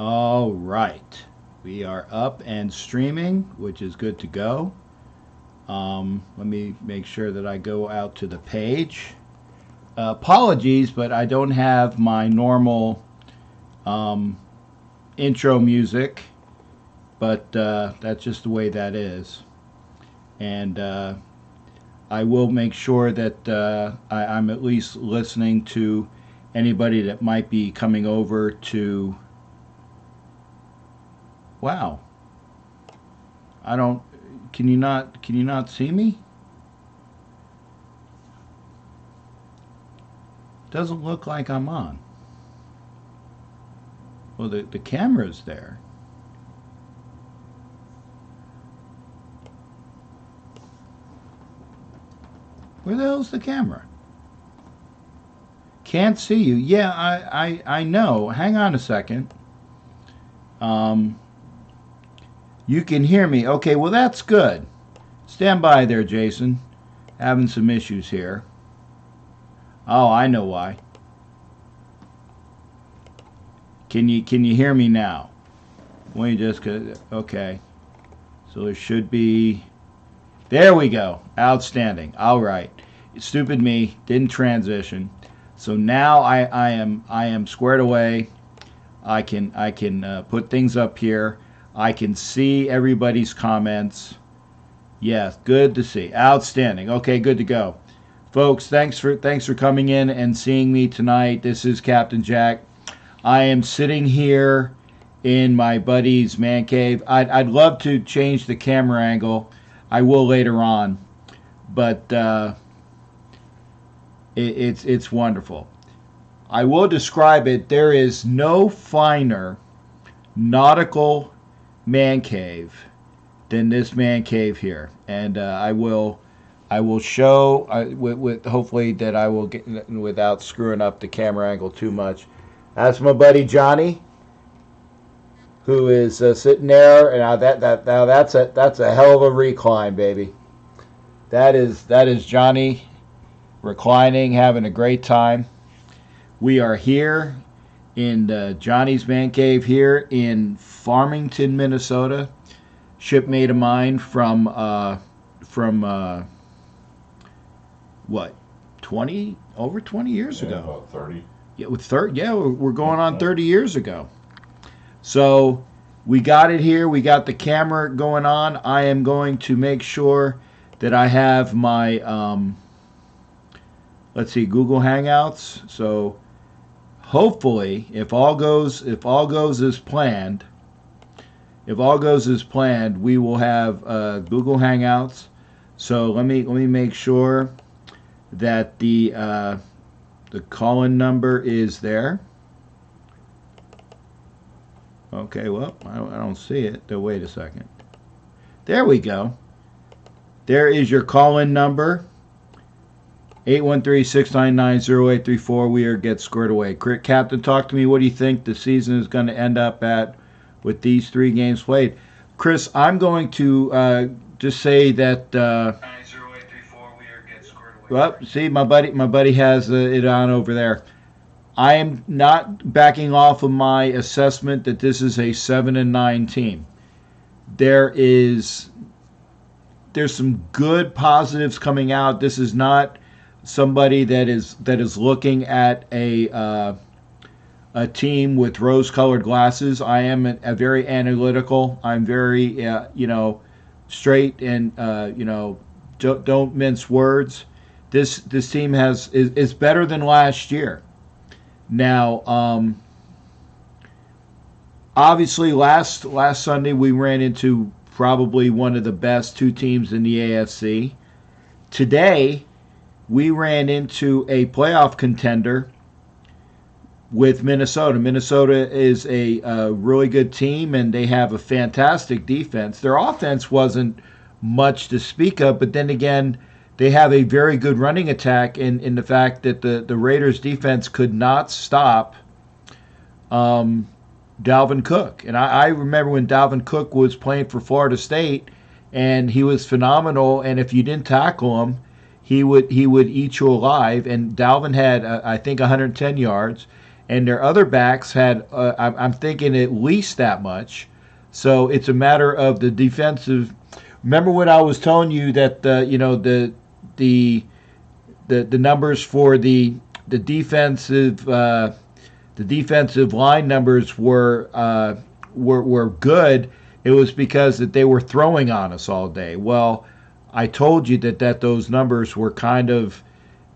All right. We are up and streaming, which is good to go. Let me make sure that I go out to the page. Apologies, but I don't have my normal um, intro music, but that's just the way that is. And I will make sure that I'm at least listening to anybody that might be coming over to. Wow. I don't. Can you not? Can you not see me? Doesn't look like I'm on. Well, the camera's there. Where the hell's the camera? Can't see you. Yeah, I know. Hang on a second. Um, you can hear me. Okay, well, that's good. Stand by there, Jason. Having some issues here. Oh, I know why. Can you hear me now? Let me just okay. So there should be. There we go. Outstanding. All right. Stupid me. Didn't transition. So now I am squared away. I can put things up here. I can see everybody's comments. Yes, good to see. Outstanding. Okay, good to go. Folks, thanks for coming in and seeing me tonight. This is Captain Jack. I am sitting here in my buddy's man cave. I'd love to change the camera angle. I will later on, but it's wonderful. I will describe it. There is no finer nautical man cave than this man cave here, and I will show with hopefully that I will get without screwing up the camera angle too much. That's my buddy Johnny, who is sitting there, and now that's a hell of a recline, baby. That is Johnny reclining, having a great time. We are here in Johnny's Man Cave here in Farmington, Minnesota. Shipmate of mine from what, 20 over 20 years ago? About 30. Yeah, with 30. Yeah, we're going on 30 years ago. So we got it here. We got the camera going on. I am going to make sure that I have my let's see, Google Hangouts. So hopefully, if all goes as planned, we will have Google Hangouts. So let me make sure that the call-in number is there. Okay, well, I don't see it. Wait a second. There we go. There is your call-in number. 813-699-0834. We are Get Squared Away. Captain, talk to me. What do you think the season is going to end up at with these 3 games played? Chris, I'm going to just say that. 0834. We are Get Squared Away. Well, see, my buddy has it on over there. I am not backing off of my assessment that this is a 7-9 team. There's some good positives coming out. This is not somebody that is looking at a team with rose-colored glasses. I am a very analytical. I'm very straight and don't mince words. This team is better than last year. Now, obviously, last Sunday we ran into probably one of the best 2 teams in the AFC. Today, we ran into a playoff contender with Minnesota. Minnesota is a really good team, and they have a fantastic defense. Their offense wasn't much to speak of, but then again, they have a very good running attack in the fact that the Raiders' defense could not stop Dalvin Cook. And I remember when Dalvin Cook was playing for Florida State, and he was phenomenal, and if you didn't tackle him, he would eat you alive. And Dalvin had, I think, 110 yards. and their other backs had, I'm thinking, at least that much. So it's a matter of the defensive. Remember when I was telling you that the the numbers for the defensive the defensive line numbers were good. It was because that they were throwing on us all day. Well, I told you that those numbers were kind of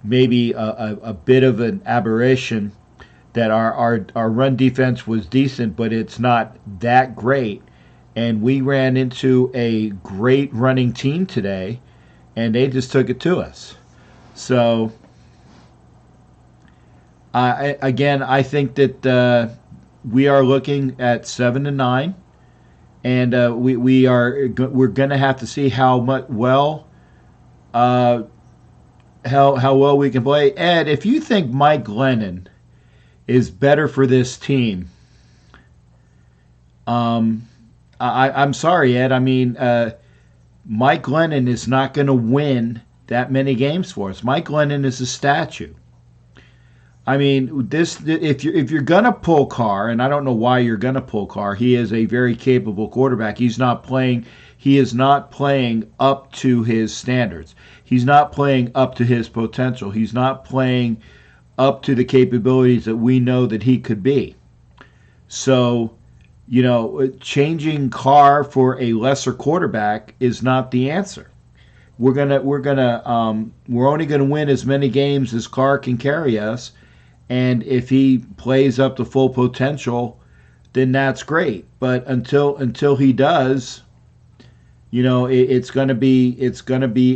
maybe a bit of an aberration. That our run defense was decent, but it's not that great. And we ran into a great running team today, and they just took it to us. So again, I think that we are looking at 7-9, and we're going to have to see how much uh, how well we can play. Ed, if you think Mike Glennon is better for this team, um, I'm sorry, Ed. I mean, Mike Glennon is not going to win that many games for us. Mike Glennon is a statue. I mean, this if you're gonna pull Carr, and I don't know why you're gonna pull Carr. He is a very capable quarterback. He's not playing. He is not playing up to his standards. He's not playing up to his potential. He's not playing up to the capabilities that we know that he could be. So, changing Carr for a lesser quarterback is not the answer. We're only gonna win as many games as Carr can carry us, and if he plays up to full potential, then that's great. But until he does, it's gonna be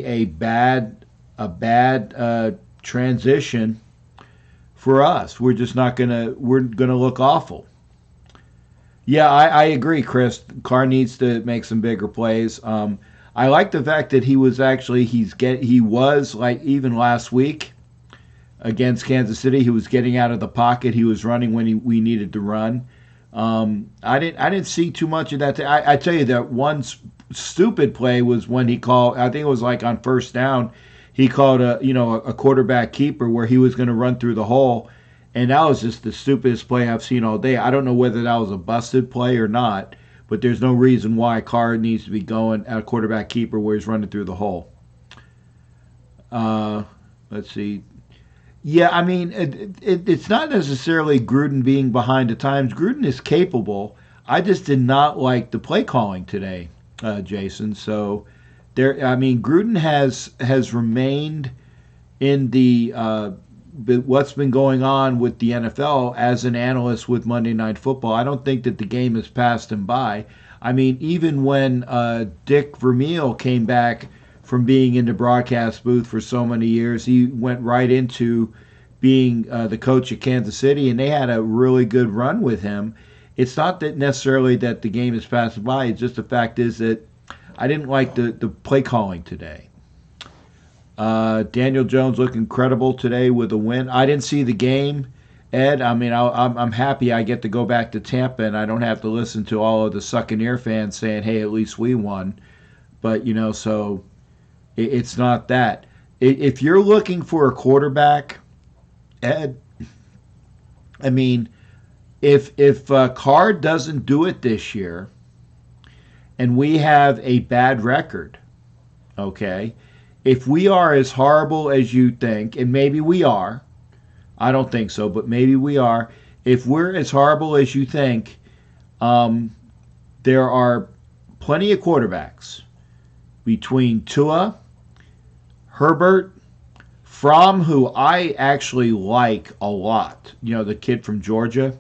a bad transition for us. We're gonna look awful. Yeah, I agree, Chris. Carr needs to make some bigger plays. I like the fact that he was like even last week against Kansas City. He was getting out of the pocket. He was running when we needed to run. I didn't see too much of that. I tell you that one stupid play was when he called. I think it was like on first down. He called a quarterback keeper where he was going to run through the hole, and that was just the stupidest play I've seen all day. I don't know whether that was a busted play or not, but there's no reason why Carr needs to be going at a quarterback keeper where he's running through the hole. Let's see. Yeah, I mean, it's not necessarily Gruden being behind the times. Gruden is capable. I just did not like the play calling today, Jason. So I mean, Gruden has remained in what's been going on with the NFL as an analyst with Monday Night Football. I don't think that the game has passed him by. I mean, even when Dick Vermeil came back from being in the broadcast booth for so many years, he went right into being the coach at Kansas City, and they had a really good run with him. It's not that necessarily that the game has passed by. It's just the fact is that I didn't like the play calling today. Daniel Jones looked incredible today with a win. I didn't see the game, Ed. I mean, I'm happy I get to go back to Tampa and I don't have to listen to all of the Succaneer fans saying, "Hey, at least we won." But so it's not that. If you're looking for a quarterback, Ed, I mean, if Carr doesn't do it this year, and we have a bad record, okay. If we are as horrible as you think, and maybe we are, I don't think so, but maybe we are. If we're as horrible as you think, there are plenty of quarterbacks between Tua, Herbert, Fromm, who I actually like a lot. The kid from Georgia.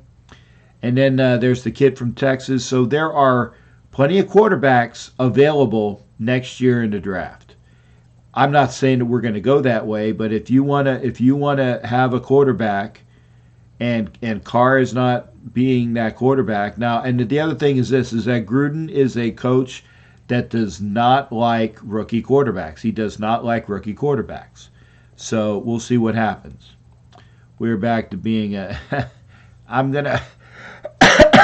And then there's the kid from Texas. So there are plenty of quarterbacks available next year in the draft. I'm not saying that we're going to go that way, but if you want to have a quarterback, and Carr is not being that quarterback now, and the other thing is this: is that Gruden is a coach that does not like rookie quarterbacks. He does not like rookie quarterbacks. So we'll see what happens. We're back to being a. I'm gonna.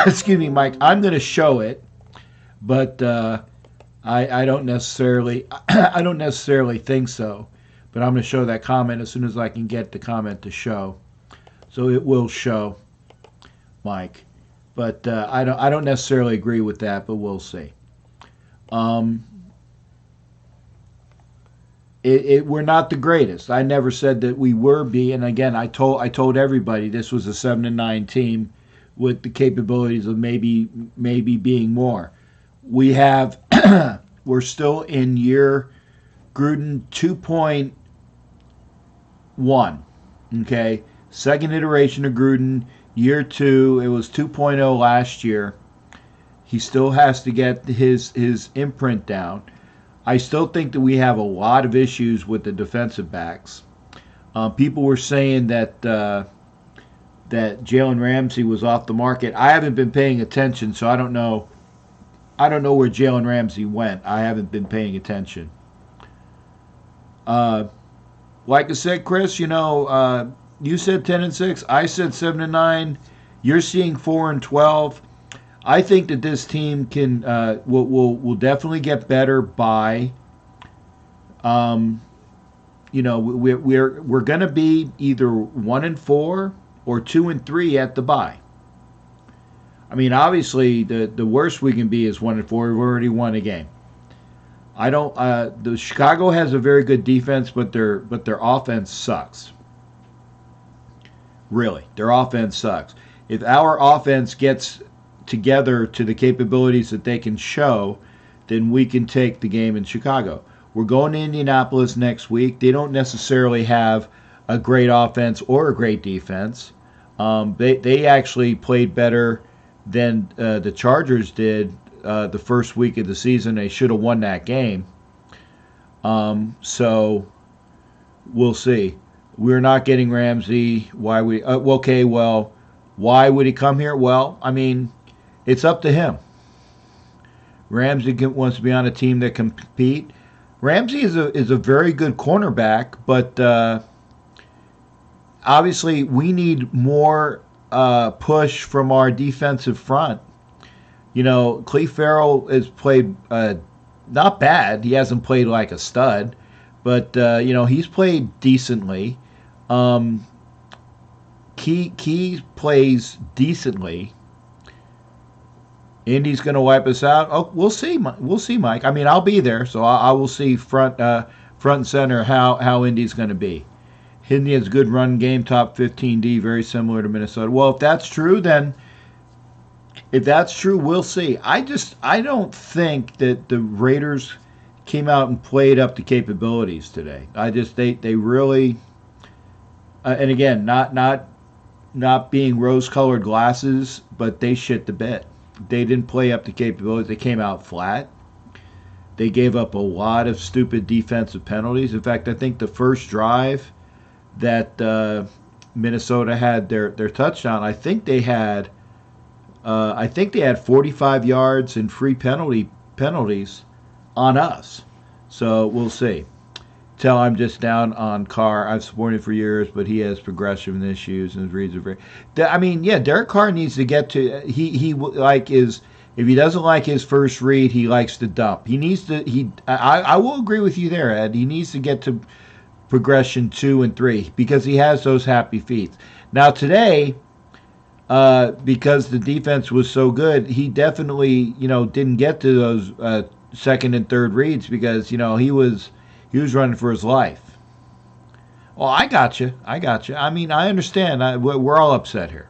Excuse me, Mike. I'm gonna show it, but. I don't necessarily think so, but I'm going to show that comment as soon as I can get the comment to show. So it will show. Mike. But I don't necessarily agree with that, but we'll see. Um, we're not the greatest. I never said that we were be. And again, I told everybody this was a 7-9 team with the capabilities of maybe being more. We have we're still in year Gruden 2.1. Okay, second iteration of Gruden, year two. It was 2.0 last year. He still has to get his imprint down. I still think that we have a lot of issues with the defensive backs. People were saying that Jalen Ramsey was off the market. I haven't been paying attention, so I don't know. I don't know where Jalen Ramsey went. I haven't been paying attention. Uh, like I said, Chris, you said 10-6. I said 7-9. You're seeing 4-12. I think that this team can will definitely get better by. We're going to be either 1-4 or 2-3 at the bye. I mean, obviously, the worst we can be is 1-4. We've already won a game. I don't. The Chicago has a very good defense, but their offense sucks. Really, their offense sucks. If our offense gets together to the capabilities that they can show, then we can take the game in Chicago. We're going to Indianapolis next week. They don't necessarily have a great offense or a great defense. They actually played better than the Chargers did the first week of the season. They should have won that game. So we'll see. We're not getting Ramsey. Why would why would he come here? Well, I mean, it's up to him. Ramsey wants to be on a team that can compete. Ramsey is a very good cornerback, but obviously we need more push from our defensive front. Cleve Farrell has played not bad. He hasn't played like a stud, but he's played decently. Key plays decently. Indy's going to wipe us out. Oh, we'll see. We'll see, Mike. I mean, I'll be there, so I will see front and center how Indy's going to be. Indy has a good run game, top 15D, very similar to Minnesota. Well, if that's true, we'll see. I don't think that the Raiders came out and played up to capabilities today. They really, and again, not being rose-colored glasses, but they shit the bed. They didn't play up to capabilities. They came out flat. They gave up a lot of stupid defensive penalties. In fact, I think the first drive that Minnesota had their touchdown, I think they had 45 yards and free penalties on us. So we'll see. Tell I'm just down on Carr. I've supported him for years, but he has progression issues and his reads are very. I mean, yeah, Derek Carr needs to get to he like is if he doesn't like his first read, he likes to dump. He needs to I will agree with you there, Ed. He needs to get to progression 2 and 3 because he has those happy feet. Now today, because the defense was so good, he definitely didn't get to those second and third reads because he was running for his life. Well, I got you. I mean, I understand. We're all upset here.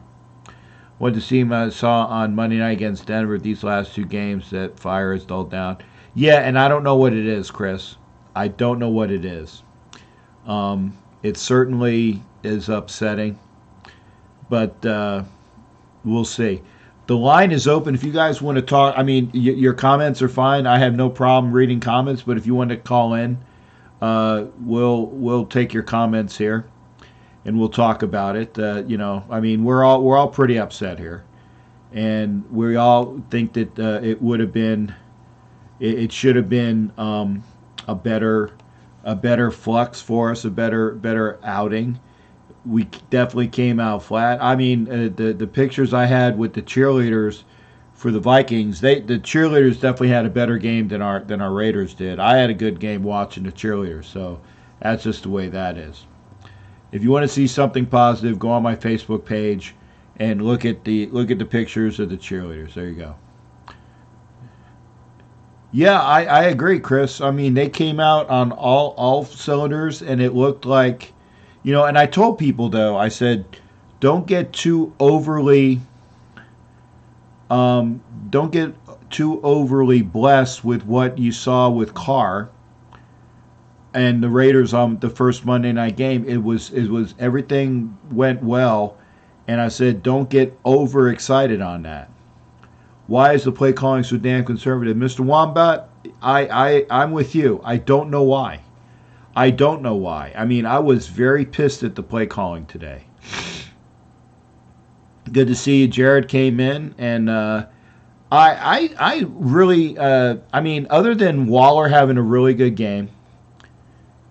What the team saw on Monday night against Denver, these last two games, that fire is dulled down. Yeah, and I don't know what it is, Chris. I don't know what it is. It certainly is upsetting, but we'll see. The line is open. If you guys want to talk, I mean, your comments are fine. I have no problem reading comments, but if you want to call in, we'll take your comments here, and we'll talk about it. I mean, we're all pretty upset here, and we all think that it would have been, it should have been a better flux for us, a better outing. We definitely came out flat. I mean, the pictures I had with the cheerleaders for the Vikings, the cheerleaders definitely had a better game than our Raiders did. I had a good game watching the cheerleaders, so that's just the way that is. If you want to see something positive, go on my Facebook page and look at the pictures of the cheerleaders. There you go. Yeah, I agree, Chris. I mean, they came out on all cylinders, and it looked like, And I told people though, I said, don't get too overly, um, don't get too overly blessed with what you saw with Carr and the Raiders on the first Monday night game. It was everything went well, and I said, don't get overexcited on that. Why is the play calling so damn conservative? Mr. Wombat, I'm with you. I don't know why. I don't know why. I mean, I was very pissed at the play calling today. Good to see you. Jared came in, and I really, I mean, other than Waller having a really good game,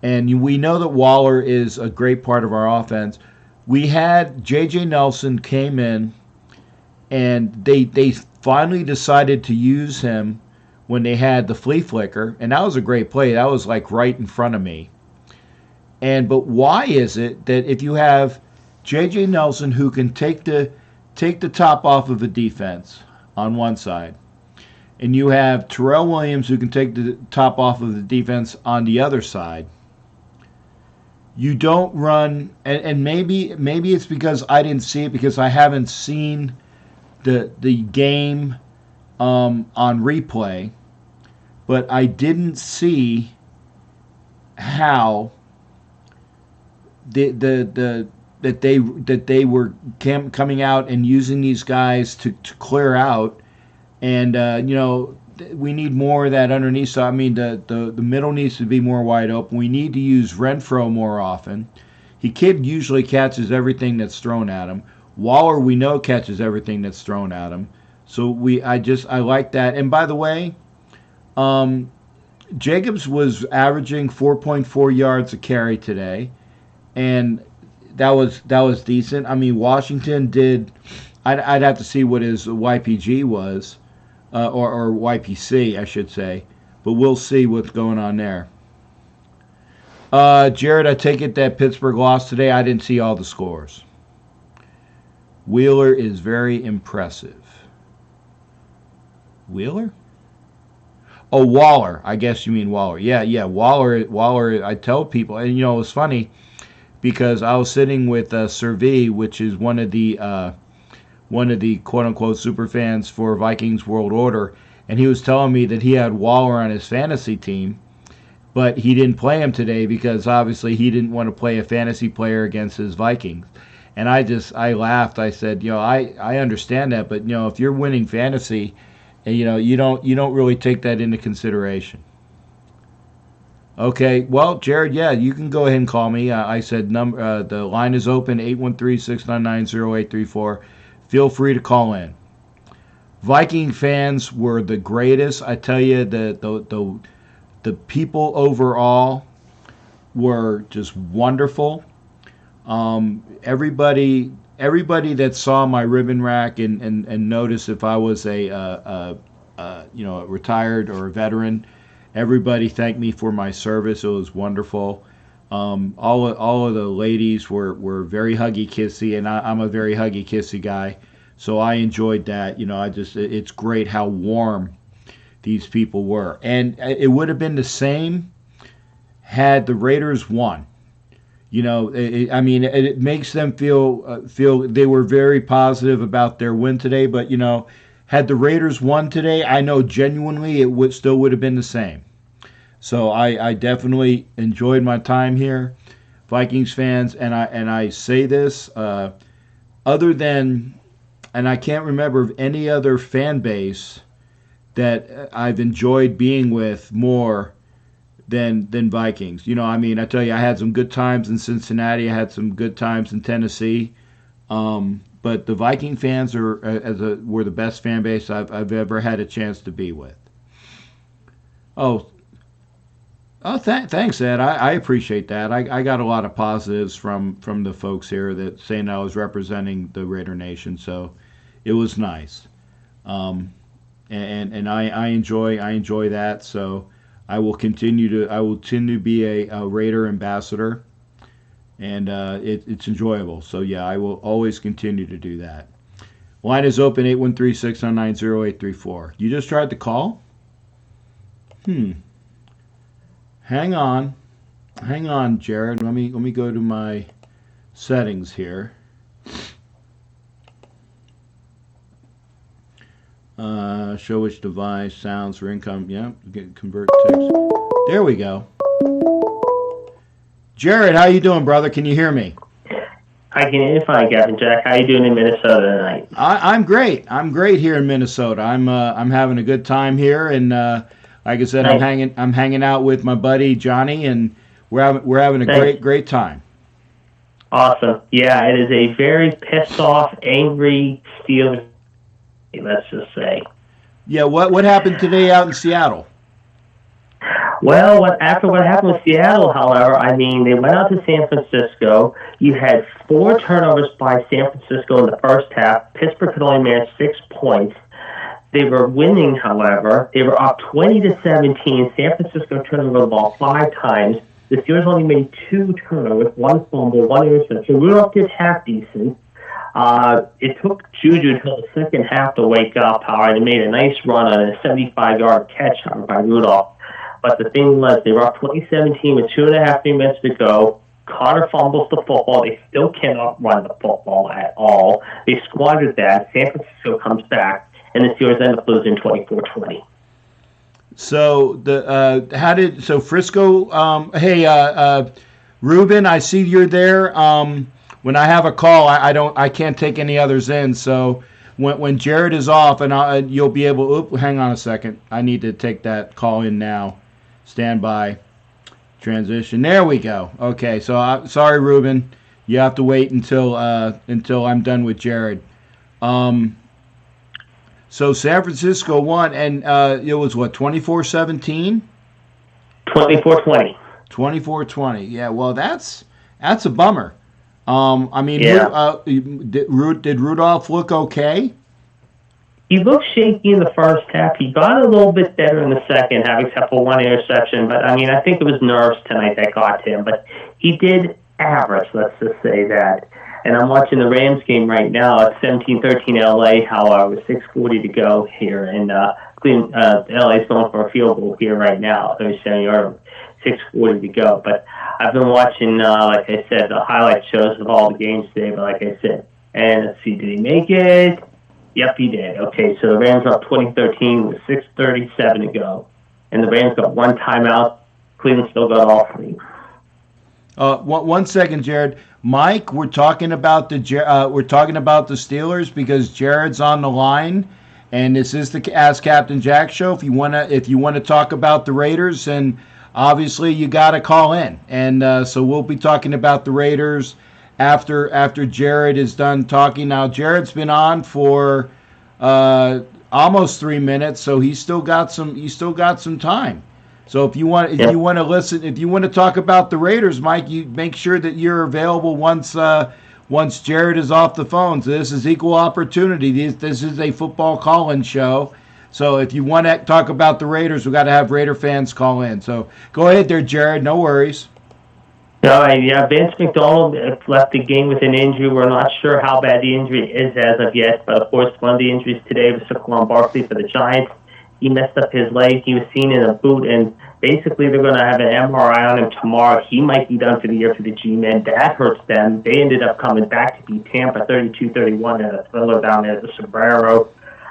and we know that Waller is a great part of our offense, we had J.J. Nelson came in, and they finally decided to use him when they had the flea flicker, and that was a great play. That was like right in front of me. But why is it that if you have J.J. Nelson who can take the top off of a defense on one side, and you have Terrell Williams who can take the top off of the defense on the other side, you don't run, and maybe it's because I didn't see it because I haven't seen the game on replay, but I didn't see how that they were coming out and using these guys to clear out, and we need more of that underneath. So I mean, the middle needs to be more wide open. We need to use Renfro more often. Kid usually catches everything that's thrown at him. Waller, we know, catches everything that's thrown at him. So I like that. And by the way, Jacobs was averaging 4.4 yards a carry today, and that was decent. I mean, Washington did. I'd have to see what his YPG was, or YPC, I should say. But we'll see what's going on there. Jared, I take it that Pittsburgh lost today. I didn't see all the scores. Wheeler is very impressive. Wheeler? Oh, Waller. I guess you mean Waller. Yeah. Waller. I tell people, and it was funny because I was sitting with Servi, which is one of the quote unquote super fans for Vikings World Order, and he was telling me that he had Waller on his fantasy team, but he didn't play him today because obviously he didn't want to play a fantasy player against his Vikings. And I laughed. I said, I understand that, but if you're winning fantasy, and you don't really take that into consideration. Okay, well, Jared, yeah, you can go ahead and call me. I said the line is open, 813-699-0834. Feel free to call in. Viking fans were the greatest. I tell you, the people overall were just wonderful. Everybody that saw my ribbon rack and noticed if I was a retired or a veteran, everybody thanked me for my service. It was wonderful. All of the ladies were very huggy kissy, and I'm a very huggy kissy guy, so I enjoyed that. It's great how warm these people were, and it would have been the same had the Raiders won. It makes them feel they were very positive about their win today. But had the Raiders won today, I know genuinely it would have been the same. So I definitely enjoyed my time here, Vikings fans, and I say this other than, and I can't remember of any other fan base that I've enjoyed being with more than Vikings. I tell you, I had some good times in Cincinnati. I had some good times in Tennessee. But the Viking fans were the best fan base I've ever had a chance to be with. Oh, thanks, Ed. I appreciate that. I got a lot of positives from the folks here that saying I was representing the Raider Nation, so it was nice. And I enjoy that. So I will continue to be a Raider ambassador, and it's enjoyable. So yeah, I will always continue to do that. Line is open, 813-609-0834. You just tried to call? Hang on, Jared. Let me go to my settings here. Show which device, sounds for income. Yeah, convert text. There we go. Jared, how you doing, brother? Can you hear me? I can hear you fine, Captain Jack. How you doing in Minnesota tonight? I'm great. I'm great here in Minnesota. I'm having a good time here, and like I said, nice. I'm hanging out with my buddy Johnny, and we're having a great time. Awesome. Yeah, it is a very pissed off, angry Steelers. Let's just say. Yeah. What happened today out in Seattle? Well, after what happened with Seattle, however, I mean, they went out to San Francisco. You had 4 turnovers by San Francisco in the first half. Pittsburgh could only manage 6 points. They were winning, however. They were up 20-17. San Francisco turned over the ball 5 times. The Steelers only made 2 turnovers, 1 fumble, 1 interception. Rudolph did half decent. It took Juju until the second half to wake up, however. They made a nice run on a 75-yard catch by Rudolph. But the thing was, they were up 2017 with 2.5 minutes to go. Connor fumbles the football. They still cannot run the football at all. They squandered that. San Francisco comes back, and the Steelers end up losing 24-20. So Frisco? Ruben, I see you're there. When I have a call, I can't take any others in. So when Jared is off, and you'll be able. Hang on a second. I need to take that call in now. Stand by. Transition. There we go. Okay. So sorry, Ruben. You have to wait until I'm done with Jared. So San Francisco won, and it was what, 24-17? 24-20. 24-20. Yeah. Well, that's a bummer. I mean, yeah. Did Rudolph look okay? He looked shaky in the first half. He got a little bit better in the second half, except for 1 interception. But, I mean, I think it was nerves tonight that got to him. But he did average, let's just say that. And I'm watching the Rams game right now at 17-13 LA, however, 6:40 to go here. And LA's going for a field goal here right now, 37-yard, 6:40 to go. But I've been watching, like I said, the highlight shows of all the games today. But like I said, and let's see, did he make it? Yep, he did. Okay, so the Rams are up 20-13 with 6:37 to go. And the Rams got 1 timeout. Cleveland still got all 3. 1 second, Jared. Mike, we're talking about the Steelers because Jared's on the line, and this is the Ask Captain Jack show. If you wanna talk about the Raiders, and obviously you got to call in, and so we'll be talking about the Raiders after Jared is done talking. Now Jared's been on for almost 3 minutes, so he's still got some time. So if you want to listen, if you want to talk about the Raiders, Mike, you make sure that you're available once Jared is off the phone. So this is equal opportunity. This is a football call-in show. So if you want to talk about the Raiders, we've got to have Raider fans call in. So go ahead there, Jared. No worries. All right, yeah, Vince McDonald left the game with an injury. We're not sure how bad the injury is as of yet, but of course one of the injuries today was Saquon Barkley for the Giants. He messed up his leg. He was seen in a boot, and basically they're going to have an MRI on him tomorrow. He might be done for the year for the G-Men. That hurts them. They ended up coming back to beat Tampa 32-31 at a thriller down there at the Sombrero.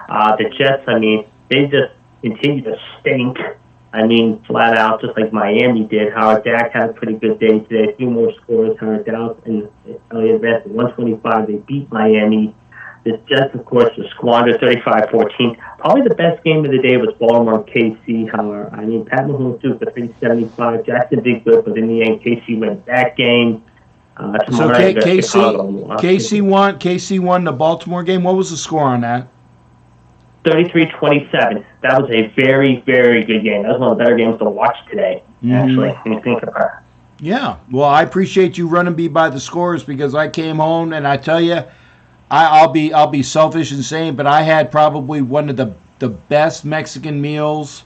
The Jets, I mean, they just continue to stink. I mean, flat out, just like Miami did. Howard Dak had a pretty good day today. 3 more scores. Howard Dallas and Elliott Vest at 125. They beat Miami. The Jets, of course, were squandered 35-14. Probably the best game of the day was Baltimore KC, however. I mean, Pat Mahomes threw for 375. Jackson did good, but in the end, KC went that game. So KC won the Baltimore game. What was the score on that? 33-27. That was a very, very good game. That was one of the better games to watch today, actually, when you think about it. Yeah. Well, I appreciate you running me by the scores because I came home and I tell you, I'll be selfish and saying, but I had probably one of the best Mexican meals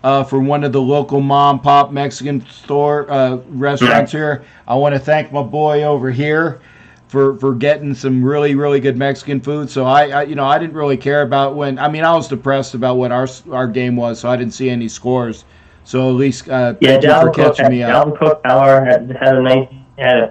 from one of the local mom pop Mexican store restaurants here. I want to thank my boy over here for getting some really really good Mexican food. So I didn't really care about when. I mean, I was depressed about what our game was, so I didn't see any scores. So at least Yeah, thank you for catching me up. Dalvin Cook Power had an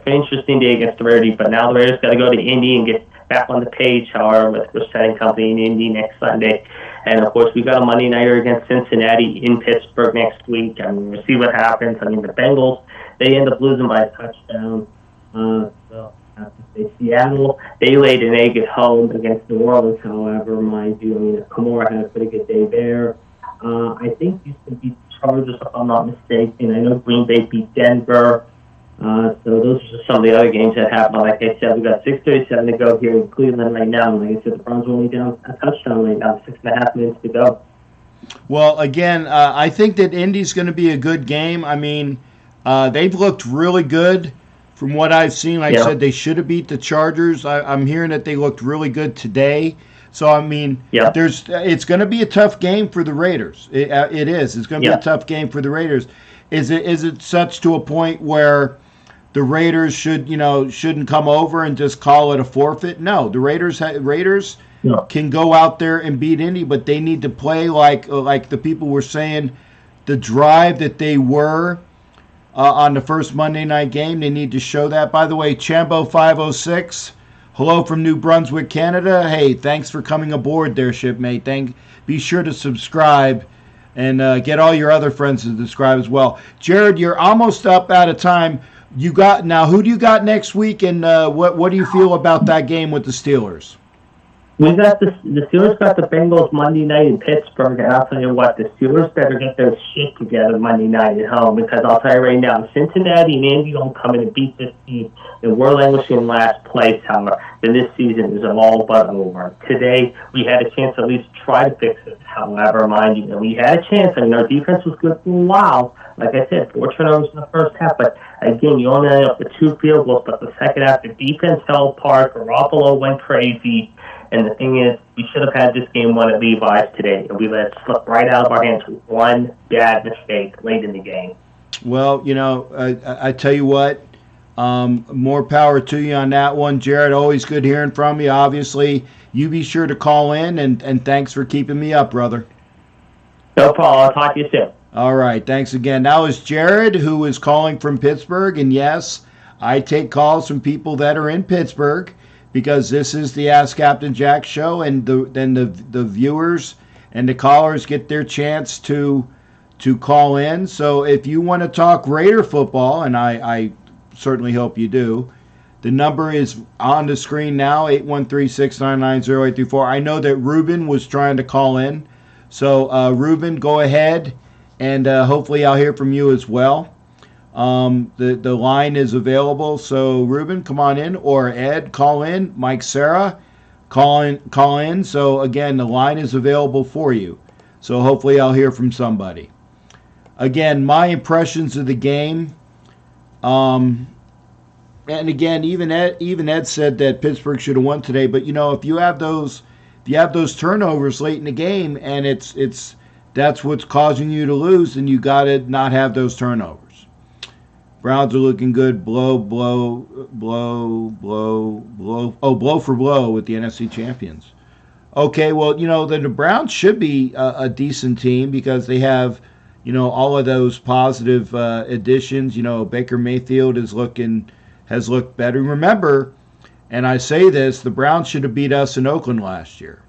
interesting day against the Raiders, but now the Raiders got to go to Indy and get back on the page, however, with the setting company in Indy next Sunday. And, of course, we got a Monday nighter against Cincinnati in Pittsburgh next week. I mean, we'll see what happens. I mean, the Bengals, they end up losing by a touchdown. So, I have to say, Seattle, they laid an egg at home against New Orleans, however, mind you. I mean, Kamara had a pretty good day there. I think Houston beat the Chargers, if I'm not mistaken. I know Green Bay beat Denver. So those are just some of the other games that happened. Like I said, we got 6:37 to go here in Cleveland right now. And like I said, the Browns are only down a touchdown right now, 6.5 minutes to go. Well, again, I think that Indy's going to be a good game. I mean, they've looked really good from what I've seen. Like I said, they should have beat the Chargers. I'm hearing that they looked really good today. So, I mean, it's going to be a tough game for the Raiders. It is. It's going to be a tough game for the Raiders. Is it such to a point where the Raiders shouldn't come over and just call it a forfeit? No, the Raiders can go out there and beat Indy, but they need to play like the people were saying, the drive that they were on the first Monday night game. They need to show that. By the way, Chambo 506, hello from New Brunswick, Canada. Hey, thanks for coming aboard there, shipmate. Be sure to subscribe and get all your other friends to subscribe as well. Jared, you're almost up out of time. Who do you got next week, and what do you feel about that game with the Steelers? We got the Steelers got the Bengals Monday night in Pittsburgh, and I'll tell you what, the Steelers better get their shit together Monday night at home, because I'll tell you right now, Cincinnati and Indy don't come in and beat this team, and we're languishing in last place, however, then this season is all but over. Today, we had a chance to at least try to fix it, however, mind you, we had a chance. I mean, our defense was good for a while. Like I said, 4 turnovers in the first half, but again, you only ended up with 2 field goals, but the second half, the defense fell apart, Garoppolo went crazy, and the thing is, we should have had this game won at Levi's today, and we let it slip right out of our hands with one bad mistake late in the game. Well, I tell you what, more power to you on that one. Jared, always good hearing from you. Obviously, you be sure to call in, and thanks for keeping me up, brother. No problem. I'll talk to you soon. All right, thanks again. That was Jared, who is calling from Pittsburgh, and yes, I take calls from people that are in Pittsburgh, because this is the Ask Captain Jack show, and then the viewers and the callers get their chance to call in. So if you want to talk Raider football, and I certainly hope you do, the number is on the screen now, 813-699-0834. I know that Ruben was trying to call in. So, Ruben, go ahead, and hopefully I'll hear from you as well. The line is available, so Ruben, come on in, or Ed, call in. Mike, Sarah, call in. So again, the line is available for you. So hopefully I'll hear from somebody. Again, my impressions of the game. And again, even Ed said that Pittsburgh should have won today. But if you have those turnovers late in the game, and that's what's causing you to lose, then you got to not have those turnovers. Browns are looking good. Blow for blow with the NFC champions. Okay, well, the Browns should be a decent team, because they have, all of those positive additions. Baker Mayfield has looked better. Remember, and I say this, the Browns should have beat us in Oakland last year.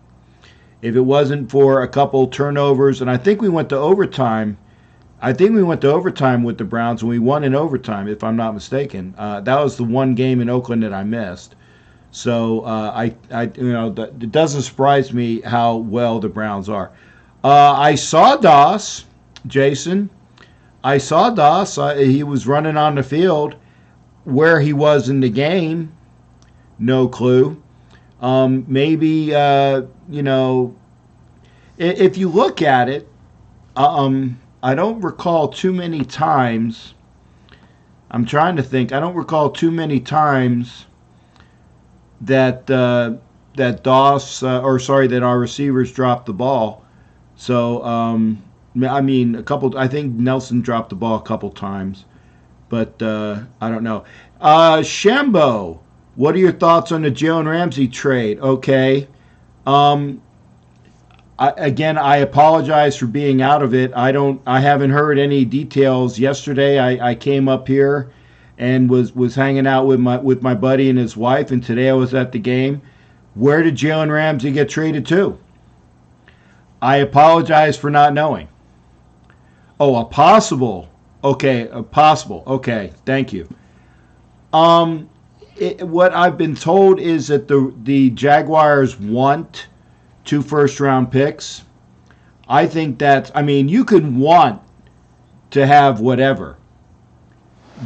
If it wasn't for a couple turnovers, and I think we went to overtime. with the Browns, and we won in overtime, if I'm not mistaken. That was the one game in Oakland that I missed. So it doesn't surprise me how well the Browns are. I saw Doss, Jason. I saw Doss. He was running on the field. Where he was in the game, no clue. Maybe if you look at it, I don't recall too many times. I'm trying to think. I don't recall too many times that that our receivers dropped the ball. So I think Nelson dropped the ball a couple times, but I don't know. Shambo, What are your thoughts on the Jalen Ramsey trade? Okay. I apologize for being out of it. I haven't heard any details. Yesterday, I came up here and was hanging out with my buddy and his wife, and today I was at the game. Where did Jalen Ramsey get traded to? I apologize for not knowing. Oh, a possible. Okay, a possible. Okay, thank you. What I've been told is that the Jaguars want 2 first-round picks. I think you can want to have whatever,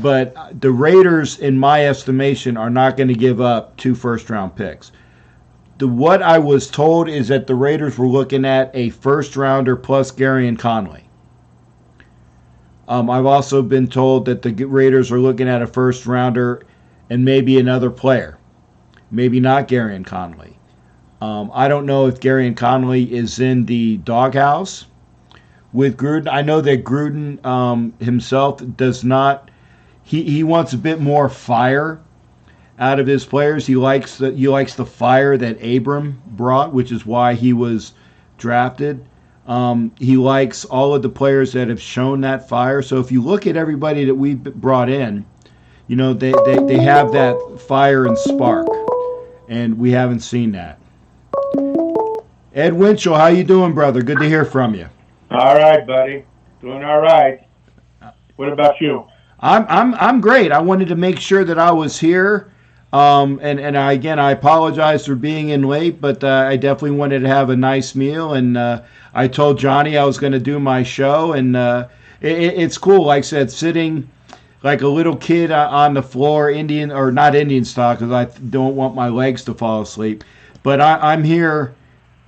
but the Raiders, in my estimation, are not going to give up 2 first-round picks. What I was told is that the Raiders were looking at a first-rounder plus Gareon Conley. I've also been told that the Raiders are looking at a first-rounder and maybe another player, maybe not Gareon Conley. I don't know if Gareon Conley is in the doghouse with Gruden. I know that Gruden himself does not. He wants a bit more fire out of his players. He likes the fire that Abram brought, which is why he was drafted. He likes all of the players that have shown that fire. So if you look at everybody that we brought in, they have that fire and spark, and we haven't seen that. Ed Winchell, how you doing, brother? Good to hear from you. All right, buddy. Doing all right. What about you? I'm great. I wanted to make sure that I was here. I apologize for being in late, but I definitely wanted to have a nice meal. And I told Johnny I was going to do my show, and it's cool. Like I said, sitting like a little kid on the floor, not Indian style, because I don't want my legs to fall asleep. But I'm here.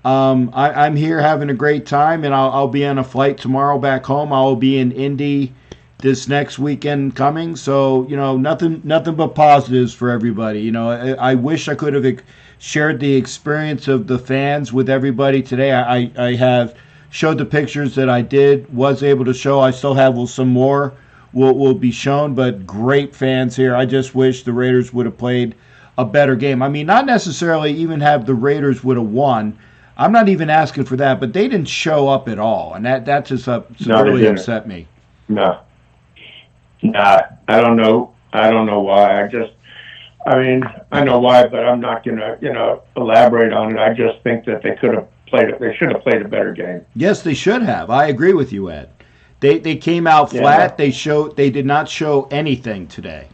I'm here having a great time, and I'll be on a flight tomorrow back home. I will be in Indy this next weekend coming. So nothing but positives for everybody. I wish I could have shared the experience of the fans with everybody today. I have showed the pictures that I was able to show. I still have some more will be shown, but great fans here. I just wish the Raiders would have played a better game. I mean, not necessarily even have the Raiders would have won. I'm not even asking for that, but they didn't show up at all, and that just really upset me. No. Nah, I don't know. I don't know why. I know why, but I'm not gonna, elaborate on it. I just think that they should have played a better game. Yes, they should have. I agree with you, Ed. They came out flat. Yeah. They did not show anything today.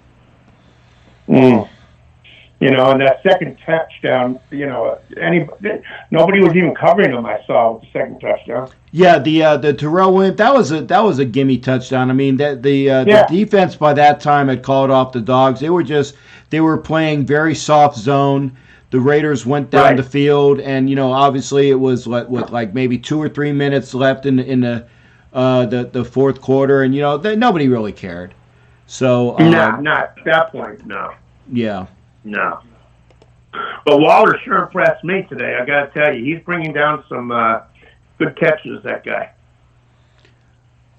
And that second touchdown, nobody was even covering them. I saw with the second touchdown. Yeah, the Terrell Williams, that was a gimme touchdown. I mean, the defense by that time had called off the Dogs. They were playing very soft zone. The Raiders went down the field, and obviously it was like maybe 2 or 3 minutes left in the fourth quarter, and nobody really cared. So not at that point, no. Yeah. No. But Waller sure impressed me today. I got to tell you, he's bringing down some good catches, that guy.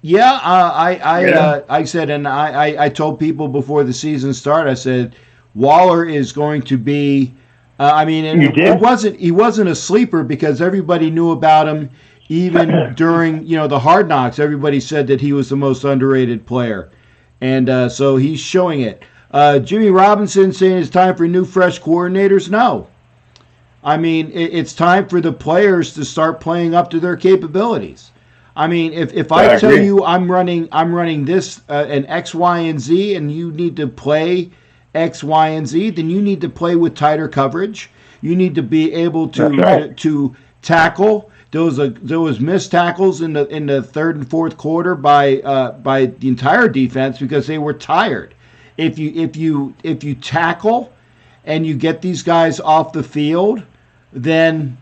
Yeah, I said, and I told people before the season started, I said, Waller is going to be, he wasn't a sleeper because everybody knew about him. Even during, the Hard Knocks, everybody said that he was the most underrated player. And so he's showing it. Jimmy Robinson saying it's time for new, fresh coordinators. No. I mean, it's time for the players to start playing up to their capabilities. I mean, if I tell you I'm running this an X, Y, and Z, and you need to play X, Y, and Z, then you need to play with tighter coverage. You need to be able to tackle. There was missed tackles in the third and fourth quarter by the entire defense because they were tired. If you tackle and you get these guys off the field, then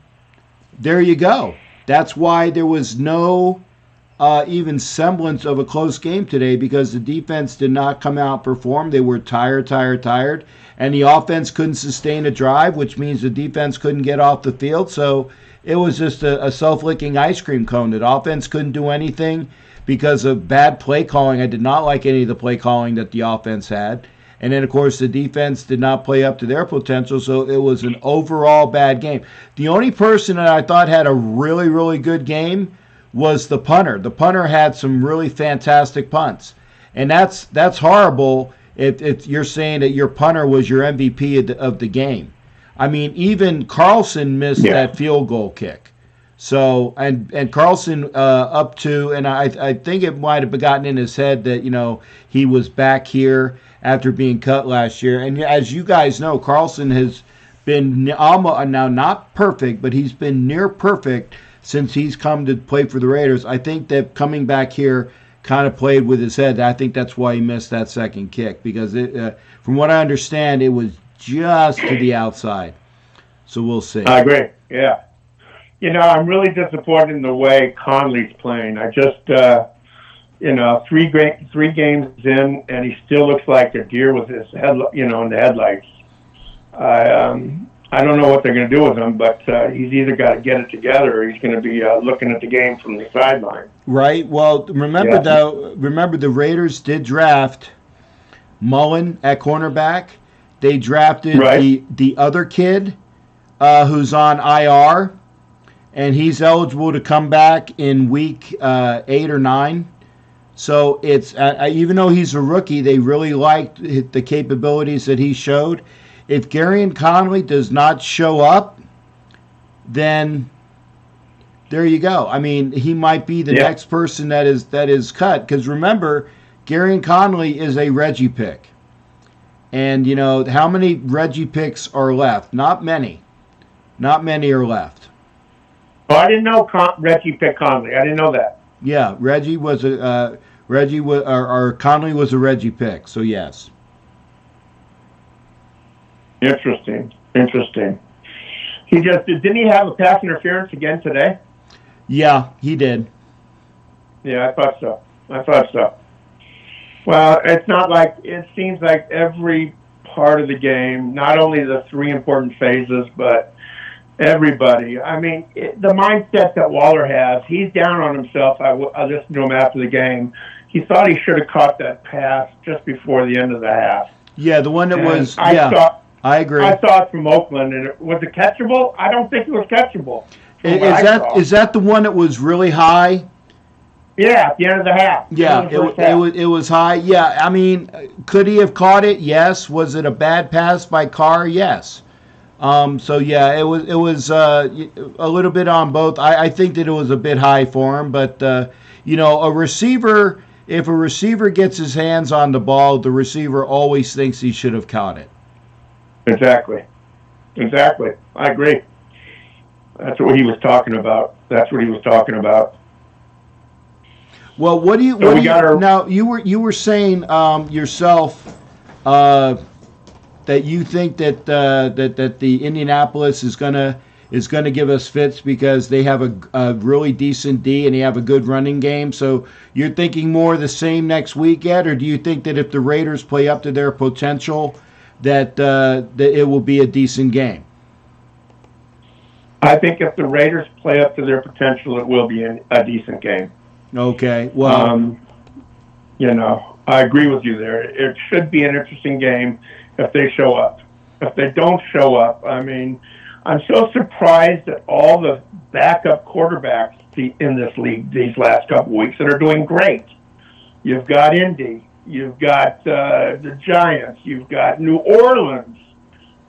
there you go. That's why there was no even semblance of a close game today, because the defense did not come out and perform. They were tired, and the offense couldn't sustain a drive, which means the defense couldn't get off the field. So it was just a self-licking ice cream cone. The offense couldn't do anything because of bad play calling. I did not like any of the play calling that the offense had. And then, of course, the defense did not play up to their potential, so it was an overall bad game. The only person that I thought had a really, really good game was the punter. The punter had some really fantastic punts. And that's horrible if you're saying that your punter was your MVP of the game. I mean, even Carlson missed that field goal kick. So, and Carlson up to, and I think it might have gotten in his head that, he was back here after being cut last year. And as you guys know, Carlson has been almost, now not perfect, but he's been near perfect since he's come to play for the Raiders. I think that coming back here kind of played with his head. I think that's why he missed that second kick, because from what I understand, it was just to the outside. So we'll see. I agree. Yeah. I'm really disappointed in the way Conley's playing. I just, three games in, and he still looks like a deer with his head, in the headlights. I don't know what they're going to do with him, but he's either got to get it together or he's going to be looking at the game from the sideline. Right. Well, remember the Raiders did draft Mullen at cornerback. They drafted the other kid who's on IR, and he's eligible to come back in week 8 or 9. So it's even though he's a rookie, they really liked the capabilities that he showed. If Garyon Conley does not show up, then there you go. I mean, he might be the next person that is cut. Because remember, Garyon Conley is a Reggie pick. And, how many Reggie picks are left? Not many. Not many are left. Oh, I didn't know Reggie picked Conley. I didn't know that. Yeah, Conley was a Reggie pick. So yes. Interesting. Didn't he have a pass interference again today? Yeah, he did. Yeah, I thought so. Well, it seems like every part of the game, not only the three important phases, but everybody. I mean, the mindset that Waller has, he's down on himself. I listened to him after the game. He thought he should have caught that pass just before the end of the half. Yeah, the one that was, I agree. I saw it from Oakland, and was it catchable? I don't think it was catchable. Is that the one that was really high? Yeah, at the end of the half. Yeah, it was high. Yeah, I mean, could he have caught it? Yes. Was it a bad pass by Carr? Yes. So yeah, it was a little bit on both. I think that it was a bit high for him, but a receiver, if a receiver gets his hands on the ball, the receiver always thinks he should have caught it. Exactly. I agree. That's what he was talking about. Well, now you were saying yourself that you think that the Indianapolis is gonna give us fits because they have a really decent D and they have a good running game. So you're thinking more of the same next week yet, or do you think that if the Raiders play up to their potential, that it will be a decent game? I think if the Raiders play up to their potential, it will be a decent game. Okay. Well, I agree with you there. It should be an interesting game if they show up. If they don't show up, I mean, I'm so surprised at all the backup quarterbacks in this league these last couple weeks that are doing great. You've got Indy. You've got the Giants. You've got New Orleans.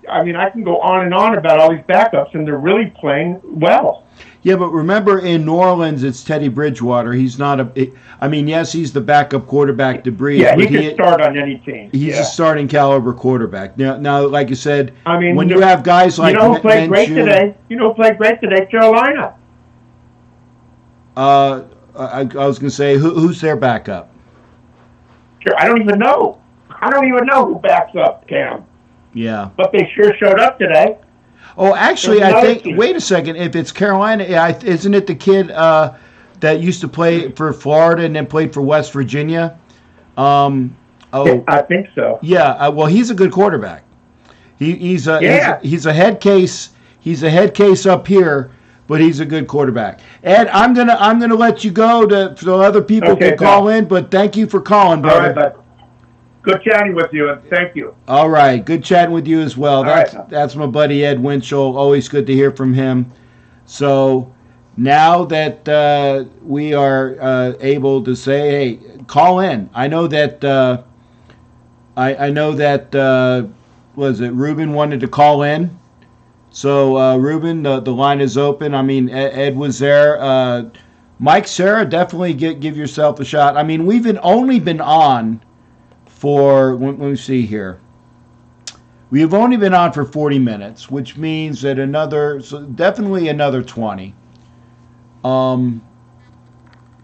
I mean, I can go on and on about all these backups, and they're really playing well. Yeah, but remember, in New Orleans, it's Teddy Bridgewater. He's not yes, he's the backup quarterback to Breeze. Yeah, he can start on any team. He's a starting caliber quarterback. Now, like you said, I mean, when you have guys like who played great today? Carolina. I was going to say, who's their backup? I don't even know. Who backs up Cam. Yeah. But they sure showed up today. Oh, actually, I think. Wait a second. If it's Carolina, isn't it the kid that used to play for Florida and then played for West Virginia? I think so. Yeah. Well, he's a good quarterback. He's a head case. He's a head case up here, but he's a good quarterback. Ed, I'm gonna let you go so other people can call in. But thank you for calling, brother. All right, bud. Good chatting with you, and thank you. All right. Good chatting with you as well. All That's right. that's my buddy Ed Winchell. Always good to hear from him. So now that we are able to say, hey, call in. I know that I know that was it Ruben wanted to call in. So Ruben, the line is open. I mean, Ed was there. Mike, Sarah, definitely give yourself a shot. I mean, only been on for, let me see here. We have only been on for 40 minutes, which means that definitely another 20.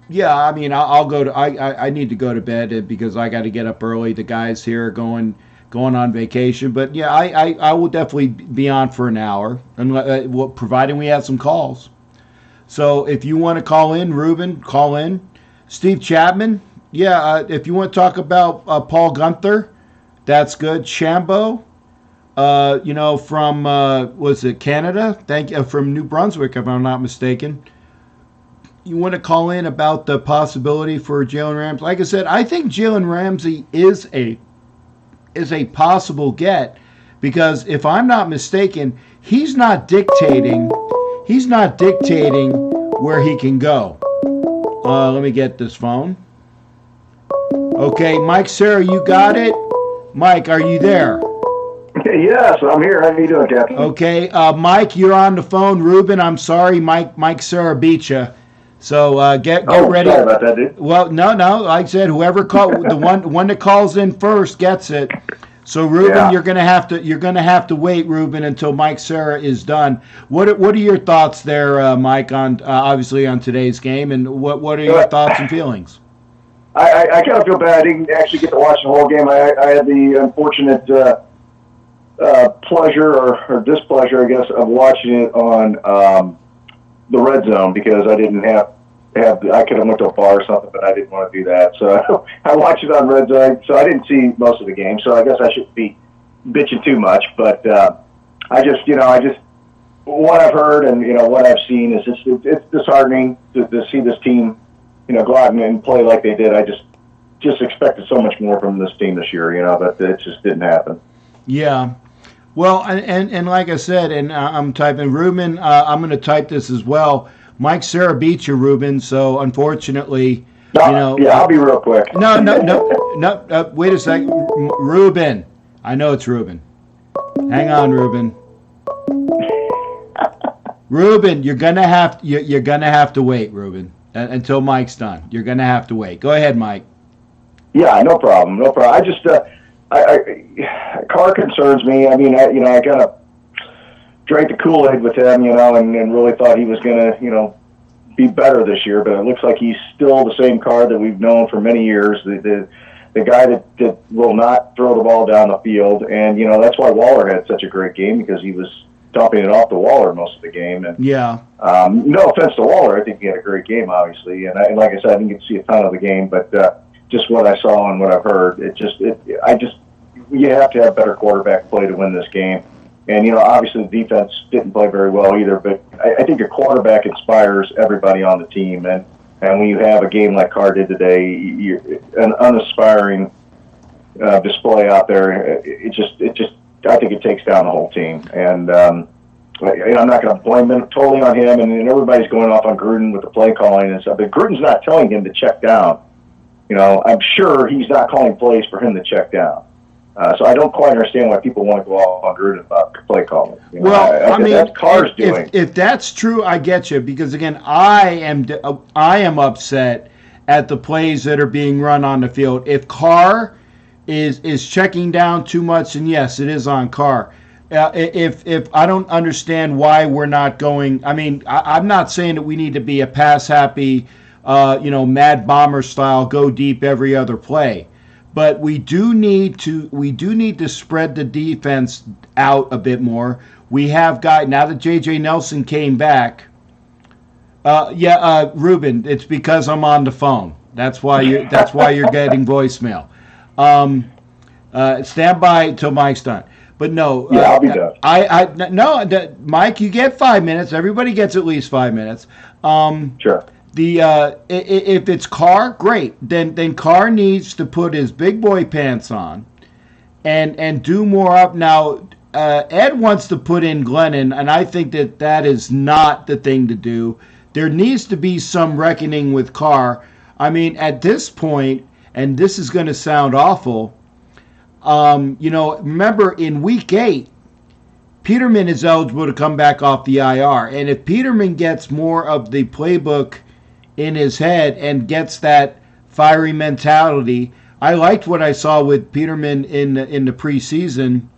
Yeah, I mean, I'll go to, I need to go to bed because I got to get up early. The guys here are going on vacation. But yeah, I will definitely be on for an hour, providing we have some calls. So if you want to call in, Ruben, call in. Steve Chapman, yeah, if you want to talk about Paul Gunther, that's good. Shambo, from, was it Canada? Thank you, from New Brunswick, if I'm not mistaken. You want to call in about the possibility for Jalen Ramsey? Like I said, I think Jalen Ramsey is a possible get because if I'm not mistaken, he's not dictating where he can go. Let me get this phone. Okay, Mike, Sarah, you got it? Mike, are you there? Yes, I'm here. How are you doing, Captain? Okay, Mike, you're on the phone. Ruben, I'm sorry, Mike, Sarah beat you. So get ready. Sorry about that, dude. Well, no. Like I said, whoever called the one that calls in first gets it. So Ruben, Yeah. you're gonna have to wait, Ruben, until Mike Sarah is done. What are your thoughts there, Mike, on obviously on today's game, and what are your thoughts and feelings? I kind of feel bad. I didn't actually get to watch the whole game. I had the unfortunate pleasure or displeasure, I guess, of watching it on the red zone because I didn't have I could have went to a bar or something, but I didn't want to do that. So I watched it on red zone. So I didn't see most of the game. So I guess I shouldn't be bitching too much. But I just what I've heard and what I've seen is it's disheartening to see this team go out and play like they did. I just expected so much more from this team this year, but it just didn't happen. Yeah. Well, and like I said, and I'm typing Ruben. I'm going to type this as well. Mike Sarah beat you, Ruben. So unfortunately, Yeah, I'll be real quick. No. Wait a second, Ruben. I know it's Ruben. Hang on, Ruben. Ruben, you're gonna have to wait, Ruben, until Mike's done. You're gonna have to wait. Go ahead, Mike. Yeah, no problem. I just Carr concerns me. I mean, I kind of drank the Kool-Aid with him, and really thought he was going to, be better this year. But it looks like he's still the same Carr that we've known for many years. The guy that will not throw the ball down the field, and that's why Waller had such a great game because he was dumping it off to Waller most of the game. And yeah, no offense to Waller, I think he had a great game, obviously. And like I said, I didn't get to see a ton of the game, but just what I saw and what I've heard, you have to have better quarterback play to win this game. And, obviously the defense didn't play very well either, but I think your quarterback inspires everybody on the team. And when you have a game like Carr did today, an unaspiring display out there, I think it takes down the whole team. And I'm not going to blame him totally on him. And everybody's going off on Gruden with the play calling and stuff, but Gruden's not telling him to check down. I'm sure he's not calling plays for him to check down. So I don't quite understand why people want to go off on Gruden about play calling. Well, I mean, that's Carr's doing. If that's true, I get you because again, I am upset at the plays that are being run on the field. If Carr is checking down too much, and yes, it is on Carr. If I don't understand why we're not going, I mean, I'm not saying that we need to be a pass happy, Mad Bomber style, go deep every other play. But we do need to spread the defense out a bit more. We have got now that J.J. Nelson came back. Ruben, it's because I'm on the phone. That's why you're getting voicemail. Stand by till Mike's done. But no, I'll be done. No, Mike, you get 5 minutes. Everybody gets at least 5 minutes. Sure. If it's Carr, great. Then Carr needs to put his big boy pants on and do more up. Now, Ed wants to put in Glennon, and I think that is not the thing to do. There needs to be some reckoning with Carr. I mean, at this point, and this is going to sound awful, remember in week 8, Peterman is eligible to come back off the IR. And if Peterman gets more of the playbook in his head and gets that fiery mentality, I liked what I saw with Peterman in the preseason.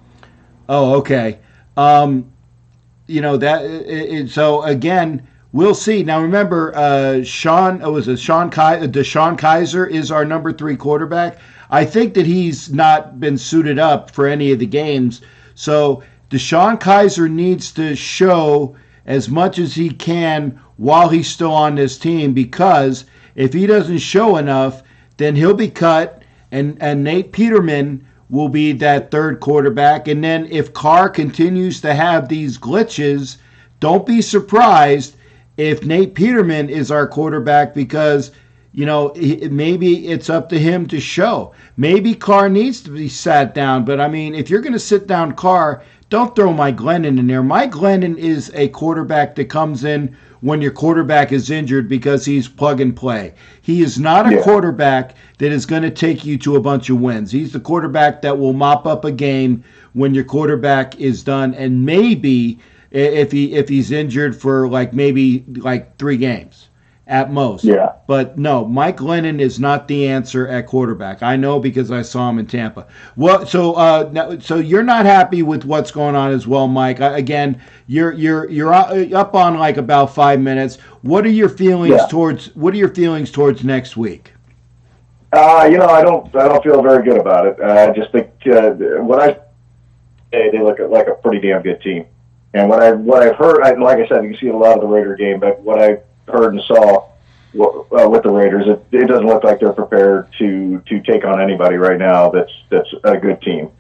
Oh, okay. So again, we'll see. Now remember, DeShone Kizer is our number 3 quarterback. I think that he's not been suited up for any of the games. So DeShone Kizer needs to show as much as he can while he's still on this team, because if he doesn't show enough, then he'll be cut, and Nate Peterman will be that third quarterback. And then if Carr continues to have these glitches, don't be surprised if Nate Peterman is our quarterback, because maybe it's up to him to show. Maybe Carr needs to be sat down, but I mean, if you're going to sit down Carr, don't throw Mike Glennon in there. Mike Glennon is a quarterback that comes in when your quarterback is injured because he's plug and play. He is not a quarterback that is going to take you to a bunch of wins. He's the quarterback that will mop up a game when your quarterback is done, and maybe if he's injured for maybe 3 games at most. Yeah. But no, Mike Glennon is not the answer at quarterback. I know because I saw him in Tampa. Well, so you're not happy with what's going on as well, Mike. Again, you're up on about 5 minutes. What are your feelings towards next week? I don't feel very good about it. I just think they look like a pretty damn good team. And what I've heard, like I said, you can see a lot of the Raider game, but what I heard and saw with the Raiders, it doesn't look like they're prepared to take on anybody right now that's a good team.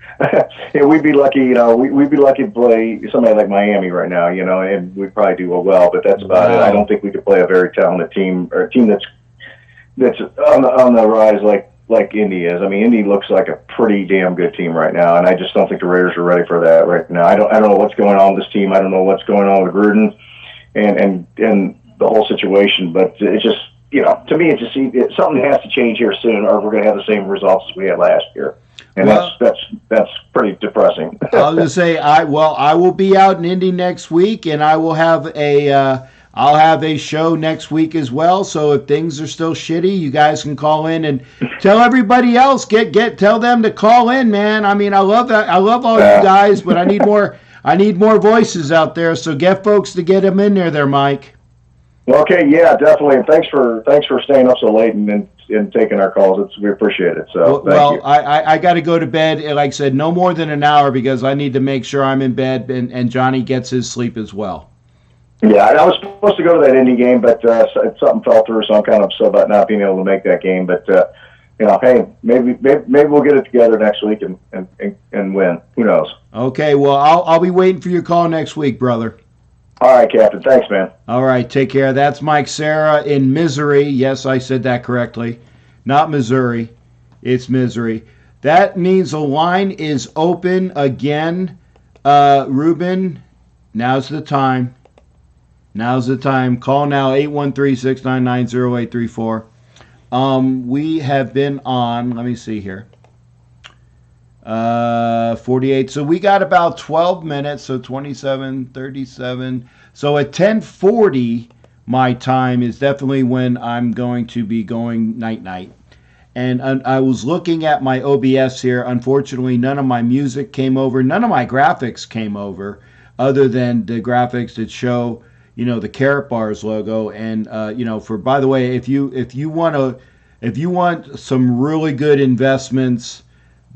And we'd be lucky, we'd be lucky to play somebody like Miami right now, and we'd probably do well, but that's about it. I don't think we could play a very talented team, or a team that's on the rise like Indy is. I mean, Indy looks like a pretty damn good team right now, and I just don't think the Raiders are ready for that right now. I don't know what's going on with this team. I don't know what's going on with Gruden and the whole situation, but it's just, to me, something has to change here soon, or we're going to have the same results as we had last year. And that's pretty depressing. I was going to say, I will be out in Indy next week, and I will have I'll have a show next week as well. So if things are still shitty, you guys can call in and tell everybody else. Tell them to call in, man. I mean, I love that. I love all you guys, but I need more. I need more voices out there. So get folks to get them in there, Mike. Well, okay, yeah, definitely. And thanks for staying up so late and taking our calls. We appreciate it. So thank you. I got to go to bed. Like I said, no more than an hour, because I need to make sure I'm in bed and Johnny gets his sleep as well. Yeah, I was supposed to go to that Indy game, but something fell through, so I'm kind of upset about not being able to make that game. But hey, maybe we'll get it together next week and win. Who knows? Okay, well, I'll be waiting for your call next week, brother. All right, Captain. Thanks, man. All right, take care. That's Mike Serra in Misery. Yes, I said that correctly. Not Missouri. It's Misery. That means the line is open again. Ruben, now's the time. Now's the time. Call now, 813-699-0834. We have been on, let me see here, 48. So we got about 12 minutes, so 27, 37. So at 10:40, my time is definitely when I'm going to be going night-night. And I was looking at my OBS here. Unfortunately, none of my music came over. None of my graphics came over, other than the graphics that show the Carrot Bars logo. And by the way, if you want some really good investments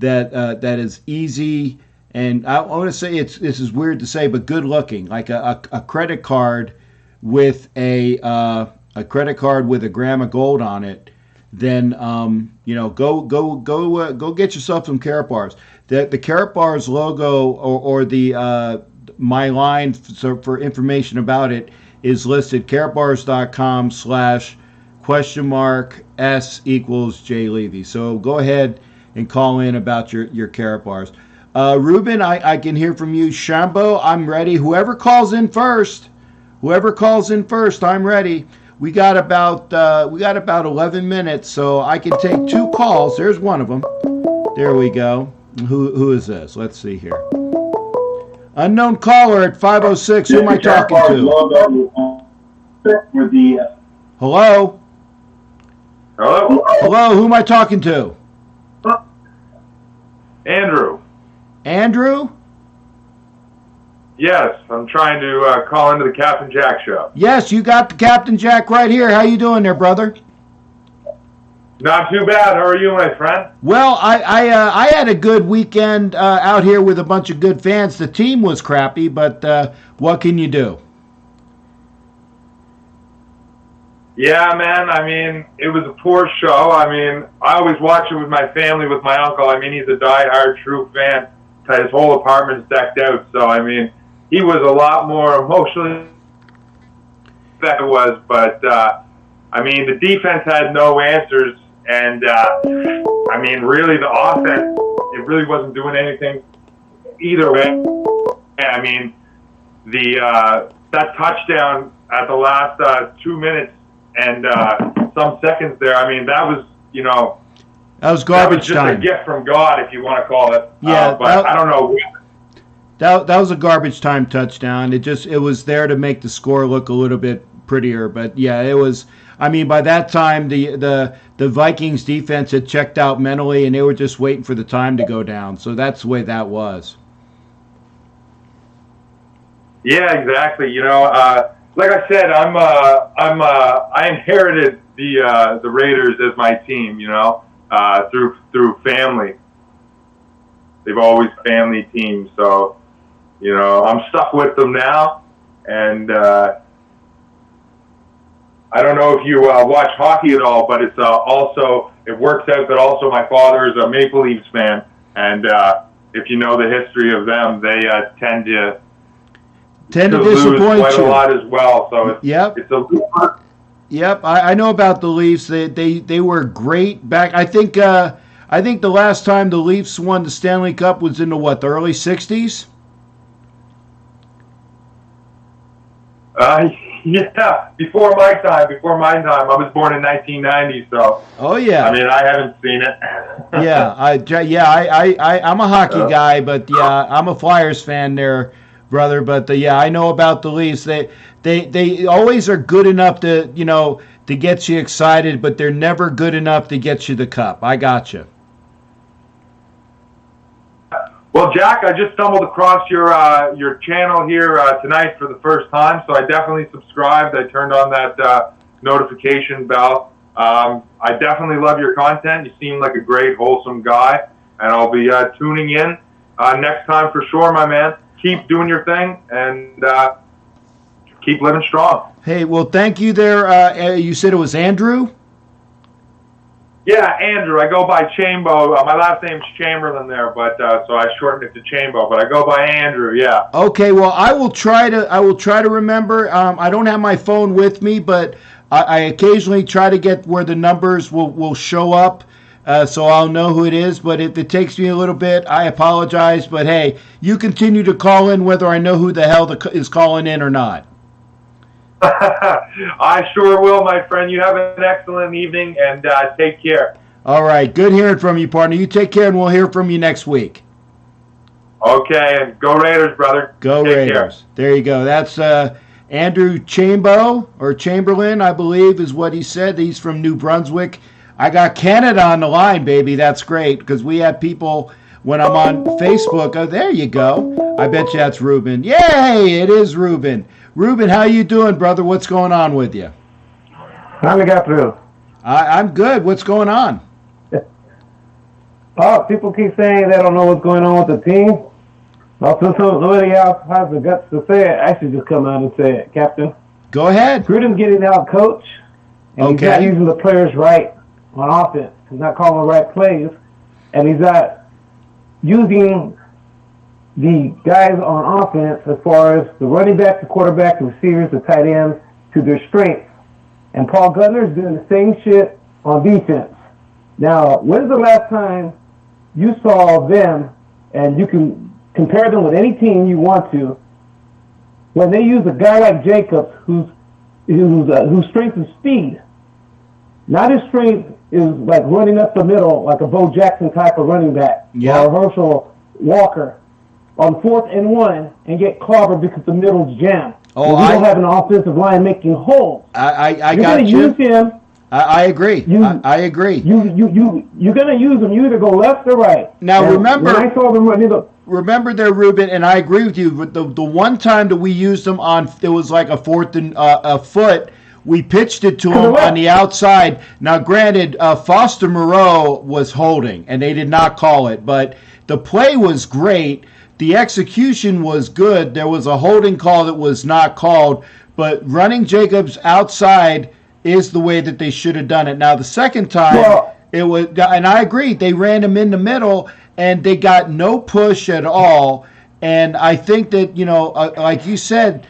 that is easy, and I want to say this is weird to say, but good looking, like a credit card with a gram of gold on it, then go get yourself some Carrot Bars. The Carrot Bars logo or the my line for information about it is listed carrotbars.com/Carrot S equals Jay Levy. So go ahead and call in about your carrot bars. Ruben, I can hear from you. Shambo, I'm ready. Whoever calls in first, I'm ready. We got about 11 minutes, so I can take 2 calls. There's one of them. There we go. Who is this? Let's see here. Unknown caller at 506. Who am I talking to? Hello? Hello? Hello, who am I talking to? Andrew. Andrew? Yes, I'm trying to call into the Captain Jack show. Yes, you got the Captain Jack right here. How you doing there, brother? Not too bad. How are you, my friend? Well, I had a good weekend out here with a bunch of good fans. The team was crappy, but what can you do? Yeah, man. I mean, it was a poor show. I mean, I always watch it with my family, with my uncle. I mean, he's a diehard, true fan. His whole apartment's decked out. So, I mean, he was a lot more emotionally than it was. But, I mean, the defense had no answers. And, I mean, really, the offense, it really wasn't doing anything either way. I mean, that touchdown at the last 2 minutes and some seconds there, I mean, that was, you know, that was garbage that was just time. a gift from God, if you want to call it. Yeah, but I don't know. That was a garbage time touchdown. It was there to make the score look a little bit prettier. But yeah, it was. I mean, by that time the Vikings defense had checked out mentally, and they were just waiting for the time to go down. So that's the way that was. Yeah, exactly. You know, like I said, I inherited the Raiders as my team. You know, through family. They've always family teams, so you know I'm stuck with them now. And I don't know if you watch hockey at all, but it's also it works out that also my father is a Maple Leafs fan, and if you know the history of them, they tend to disappoint lose quite you a lot as well. So it's a Yep, I know about the Leafs. They were great back. I think the last time the Leafs won the Stanley Cup was in the early '60s. Yeah, before my time. I was born in 1990, so. Oh yeah. I mean, I haven't seen it. I'm a hockey guy, but yeah, I'm a Flyers fan there, brother. But yeah, I know about the Leafs. They always are good enough to to get you excited, but they're never good enough to get you the cup. I got you. Well, Jack, I just stumbled across your channel here tonight for the first time, so I definitely subscribed. I turned on that notification bell. I definitely love your content. You seem like a great, wholesome guy, and I'll be tuning in next time for sure, my man. Keep doing your thing, and keep living strong. Hey, well, thank you there. You said it was Andrew? Yeah, Andrew. I go by Chambo. My last name's Chamberlain there, but so I shortened it to Chambo. But I go by Andrew. Yeah. Okay. Well, I will try to remember. I don't have my phone with me, but I occasionally try to get where the numbers will show up, so I'll know who it is. But if it takes me a little bit, I apologize. But hey, you continue to call in whether I know who the hell is calling in or not. I sure will, my friend. You have an excellent evening, and take care. All right. Good hearing from you, partner. You take care, and we'll hear from you next week. Okay, and go Raiders, brother. Go take Raiders. Care. There you go. That's Andrew Chambo, or Chamberlain, I believe is what he said. He's from New Brunswick. I got Canada on the line, baby. That's great, because we have people when I'm on Facebook. Oh, there you go. I bet you that's Ruben. Yay, it is Ruben. Ruben, how you doing, brother? What's going on with you? How we got through? I'm good. What's going on? Oh, people keep saying they don't know what's going on with the team. Well, since nobody else has the guts to say it, I should just come out and say it, Captain. Go ahead. Gruden's getting out coach, and he's not using the players right on offense. He's not calling the right plays, and he's not using the guys on offense as far as the running back, the quarterback, the receivers, the tight ends to their strengths. and Paul Gutner is doing the same shit on defense. Now, when's the last time you saw them, and you can compare them with any team you want to, when they use a guy like Jacobs, whose strength is speed? Not his strength is like running up the middle, like a Bo Jackson type of running back, or Herschel Walker on 4th and 1 and get clobbered because the middle's jammed. Oh, we don't have an offensive line making holes. I You're got going to you. use him. I agree. I agree. You're going to use him. You either go left or right. Now, and remember, when I saw them running remember there, Ruben, and I agree with you. But the one time that we used them on, it was like a 4th and a foot. We pitched it to him on the outside. Now, granted, Foster Moreau was holding, and they did not call it. But the play was great. The execution was good. There was a holding call that was not called. But running Jacobs outside is the way that they should have done it. Now, the second time, it was, and I agree, they ran him in the middle, and they got no push at all. And I think that, like you said,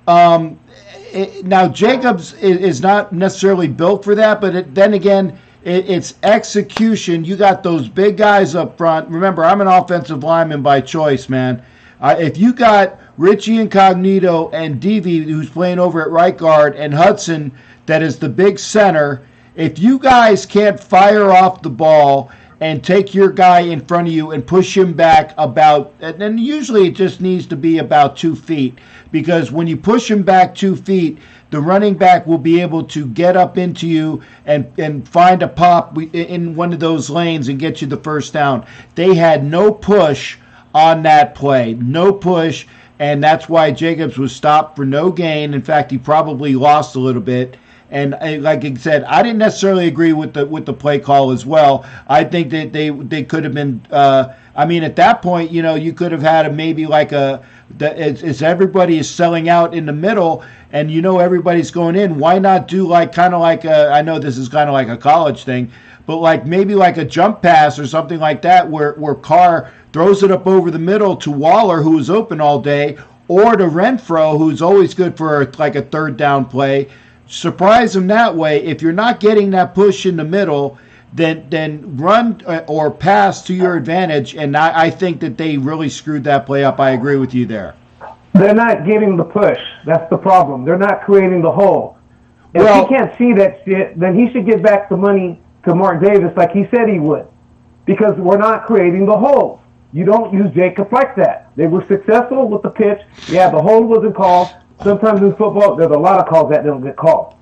now Jacobs is not necessarily built for that, but then again, it's execution. You got those big guys up front. Remember, I'm an offensive lineman by choice, man. If you got Richie Incognito and Devy, who's playing over at right guard, and Hudson, that is the big center, if you guys can't fire off the ball and take your guy in front of you and push him back about, and usually it just needs to be about 2 feet, because when you push him back 2 feet, the running back will be able to get up into you and find a pop in one of those lanes and get you the first down. They had no push on that play, no push, and that's why Jacobs was stopped for no gain. In fact, he probably lost a little bit. And like I said, I didn't necessarily agree with the play call as well. I think that they could have been. At that point, you could have had maybe like as everybody is selling out in the middle, and everybody's going in. Why not do kind of like I know this is kind of like a college thing, but maybe like a jump pass or something like that, where Carr throws it up over the middle to Waller, who was open all day, or to Renfro, who's always good for like a third down play. Surprise them that way. If you're not getting that push in the middle, then run or pass to your advantage. And I think that they really screwed that play up. I agree with you there. They're not getting the push. That's the problem. They're not creating the hole. If he can't see that shit, then he should give back the money to Mark Davis like he said he would, because we're not creating the holes. You don't use Jacob like that. They were successful with the pitch. Yeah, the hole wasn't called. Sometimes in football, there's a lot of calls that don't get called.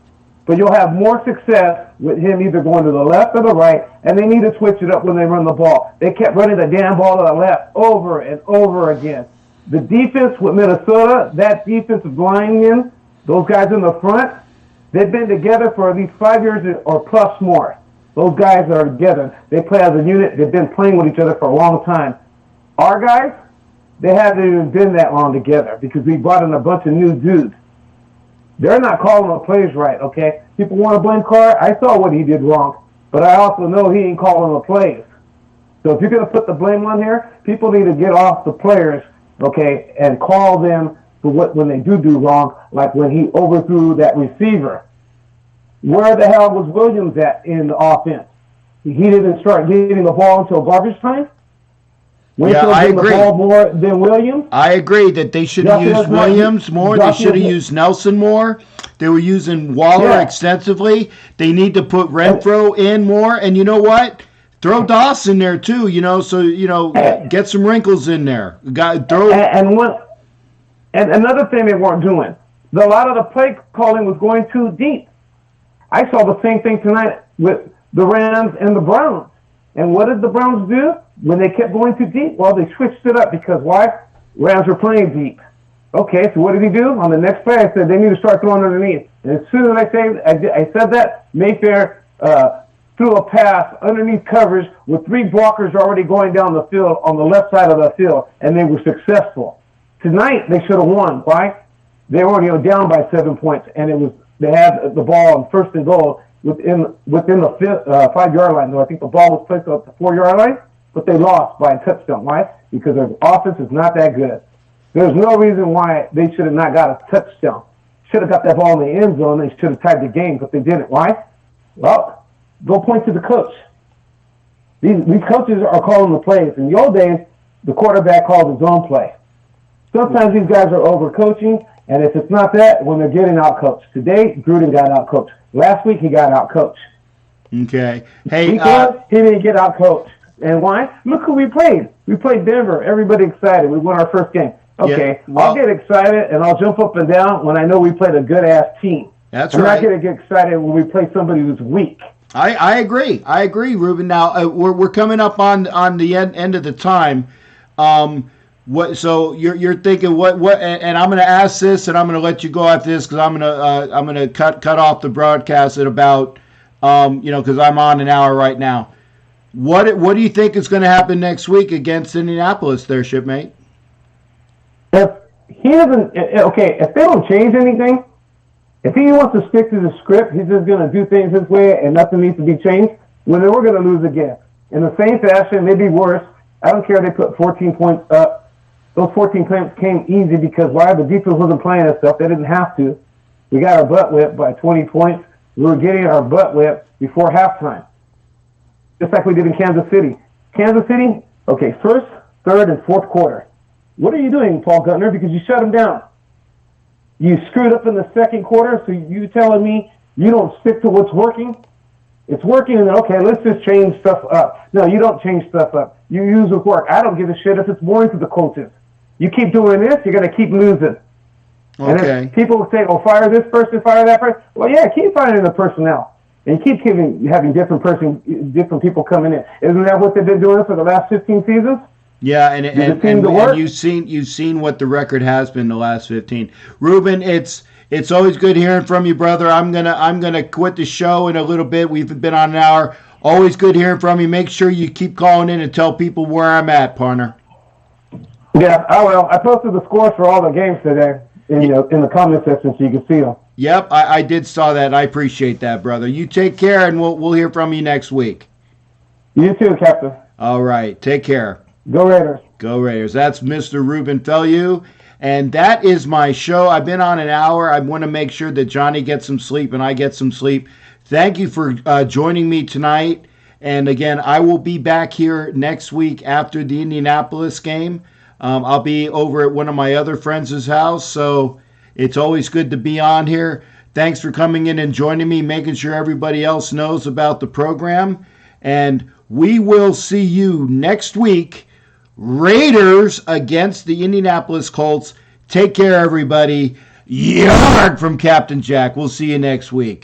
But you'll have more success with him either going to the left or the right, and they need to switch it up when they run the ball. They kept running the damn ball to the left over and over again. The defense with Minnesota, that defensive lineman, those guys in the front, they've been together for at least 5 years or plus more. Those guys are together. They play as a unit. They've been playing with each other for a long time. Our guys, they haven't even been that long together because we brought in a bunch of new dudes. They're not calling the plays right, okay? People want to blame Carr. I saw what he did wrong, but I also know he ain't calling the plays. So if you're going to put the blame on here, people need to get off the players, okay, and call them for when they do wrong, like when he overthrew that receiver. Where the hell was Williams at in the offense? He didn't start getting the ball until garbage time? I agree. The ball more than Williams? I agree that they should have used Williams more. They should have used Nelson more. They were using Waller extensively. They need to put Renfro in more. And you know what? Throw Dawson there too, get some wrinkles in there. And another thing they weren't doing, a lot of the play calling was going too deep. I saw the same thing tonight with the Rams and the Browns. And what did the Browns do when they kept going too deep? Well, they switched it up because why? Rams were playing deep. Okay, so what did he do? On the next play, I said they need to start throwing underneath. And as soon as I said that, Mayfair threw a pass underneath coverage with 3 blockers already going down the field on the left side of the field, and they were successful. Tonight, they should have won. Why? They were down by 7 points, and they had the ball on 1st and goal within the 5-yard line. Though I think the ball was placed up the 4-yard line, but they lost by a touchdown. Why? Because their offense is not that good. There's no reason why they should have not got a touchdown. should have got that ball in the end zone. They should have tied the game, but they didn't. Why? Well, go point to the coach. These coaches are calling the plays. In the old days, the quarterback called his own play. Sometimes these guys are overcoaching, and if it's not that, when they're getting outcoached. Today, Gruden got outcoached. Last week, he got outcoached. Okay. Hey, He didn't get outcoached. And why? Look who we played. We played Denver. Everybody excited. We won our first game. Okay, Yeah, well, I'll get excited, and I'll jump up and down when I know we played a good-ass team. That's I'm right. not going to get excited when we play somebody who's weak. I agree. I agree, Ruben. Now we're coming up on the end of the time. So you're thinking what? And I'm going to ask this, and I'm going to let you go after this because I'm going to cut off the broadcast at about because I'm on an hour right now. What do you think is going to happen next week against Indianapolis, there, shipmate? If he doesn't, if they don't change anything, if he wants to stick to the script, he's just going to do things his way and nothing needs to be changed, well, then we're going to lose again. In the same fashion, maybe worse. I don't care if they put 14 points up. Those 14 points came easy because why? The defense wasn't playing that stuff. They didn't have to. We got our butt whipped by 20 points. We were getting our butt whipped before halftime, just like we did in Kansas City. Kansas City, okay, first, third, and fourth quarter. What are you doing, Paul Guttner? Because you shut them down. You screwed up in the second quarter, so you telling me you don't stick to what's working? It's working, and then, okay, let's just change stuff up. No, you don't change stuff up. You use what work. I don't give a shit if it's boring to the coaches. You keep doing this, you're going to keep losing. And Okay. if people say, oh, fire this person, fire that person. Well, yeah, keep firing the personnel. And keep having different people coming in. Isn't that what they've been doing for the last 15 seasons? Yeah, and work? you've seen what the record has been the last 15. Ruben, it's always good hearing from you, brother. I'm gonna quit the show in a little bit. We've been on an hour. Always good hearing from you. Make sure you keep calling in and tell people where I'm at, partner. Yeah, I will. I posted the scores for all the games today in the comment section so you can see them. Yep, I did saw that. I appreciate that, brother. You take care, and we'll hear from you next week. You too, Captain. All right, take care. Go Raiders. Go Raiders. That's Mr. Ruben Felu. And that is my show. I've been on an hour. I want to make sure that Johnny gets some sleep and I get some sleep. Thank you for joining me tonight. And again, I will be back here next week after the Indianapolis game. I'll be over at one of my other friends' house. So it's always good to be on here. Thanks for coming in and joining me, making sure everybody else knows about the program. And we will see you next week. Raiders against the Indianapolis Colts. Take care, everybody. Yarg from Captain Jack. We'll see you next week.